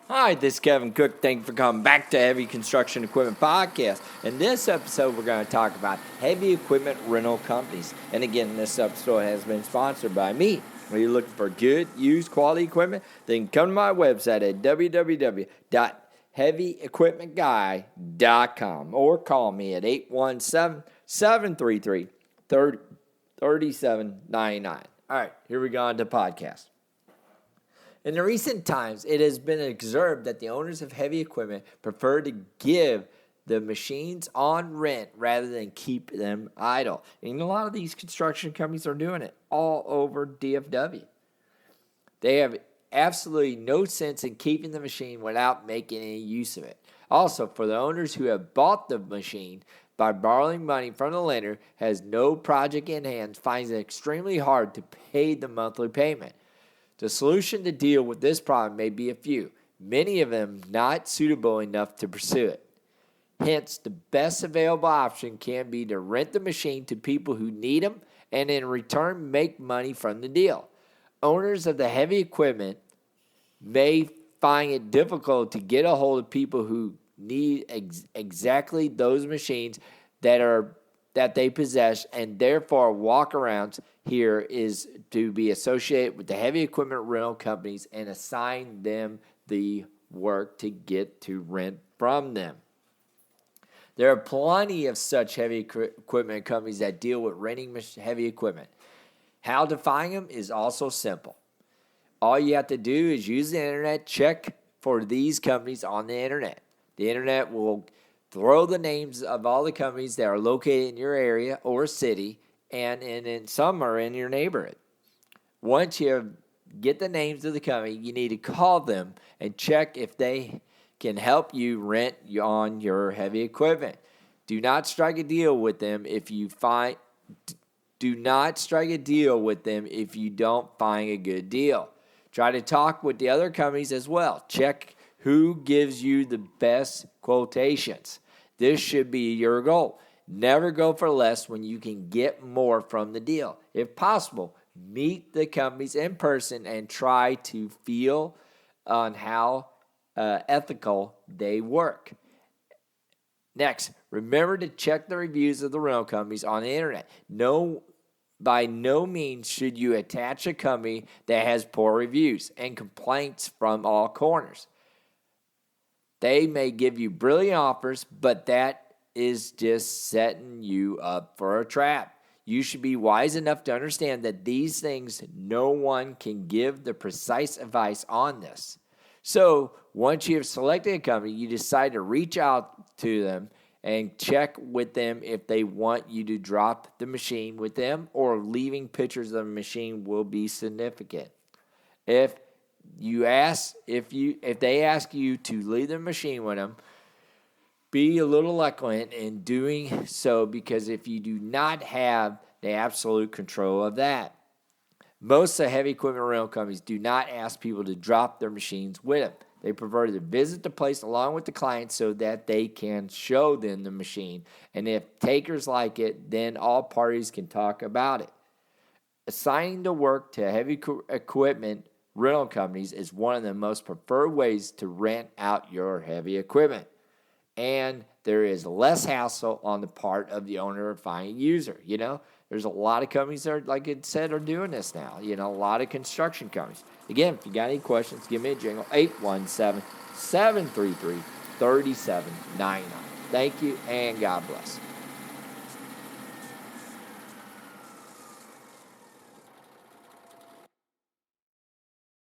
Hi, this is Kevin Cook. Thank you for coming back to Heavy Construction Equipment Podcast. In this episode, we're going to talk about heavy equipment rental companies. And again, this episode has been sponsored by me. When you're looking for good, used, quality equipment, then come to my website at www.heavyequipmentguy.com or call me at 817-733-3799. All right, here we go on to the podcast. In the recent times, it has been observed that the owners of heavy equipment prefer to give the machines on rent rather than keep them idle. And a lot of these construction companies are doing it all over DFW. They have absolutely no sense in keeping the machine without making any use of it. Also, for the owners who have bought the machine by borrowing money from the lender, has no project in hand, finds it extremely hard to pay the monthly payment. The solution to deal with this problem may be a few, many of them not suitable enough to pursue it. Hence, the best available option can be to rent the machine to people who need them and in return make money from the deal. Owners of the heavy equipment may find it difficult to get a hold of people who need exactly those machines that they possess, and therefore walkarounds here is to be associated with the heavy equipment rental companies and assign them the work to get to rent from them. There are plenty of such heavy equipment companies that deal with renting heavy equipment. How to find them is also simple. All you have to do is use the internet, check for these companies on the internet. The internet will throw the names of all the companies that are located in your area or city, and in some are in your neighborhood. Once you get the names of the company, you need to call them and check if they can help you rent on your heavy equipment. Do not strike a deal with them if you don't find a good deal. Try to talk with the other companies as well. Check who gives you the best quotations. This should be your goal. Never go for less when you can get more from the deal. If possible, meet the companies in person and try to feel on how ethical they work. Next, remember to check the reviews of the rental companies on the internet. By no means should you attach a company that has poor reviews and complaints from all corners. They may give you brilliant offers, but that is just setting you up for a trap. You should be wise enough to understand that these things, no one can give the precise advice on this. So once you have selected a company, you decide to reach out to them and check with them if they want you to drop the machine with them, or leaving pictures of the machine will be significant. If they ask you to leave the machine with them, be a little eloquent in doing so, because if you do not have the absolute control of that. Most of the heavy equipment rental companies do not ask people to drop their machines with them. They prefer to visit the place along with the client so that they can show them the machine. And if takers like it, then all parties can talk about it. Assigning the work to heavy equipment rental companies is one of the most preferred ways to rent out your heavy equipment. And there is less hassle on the part of the owner or final user. There's a lot of companies that, like I said, are doing this now. A lot of construction companies. Again, if you got any questions, give me a jingle, 817-733-3799. Thank you, and God bless.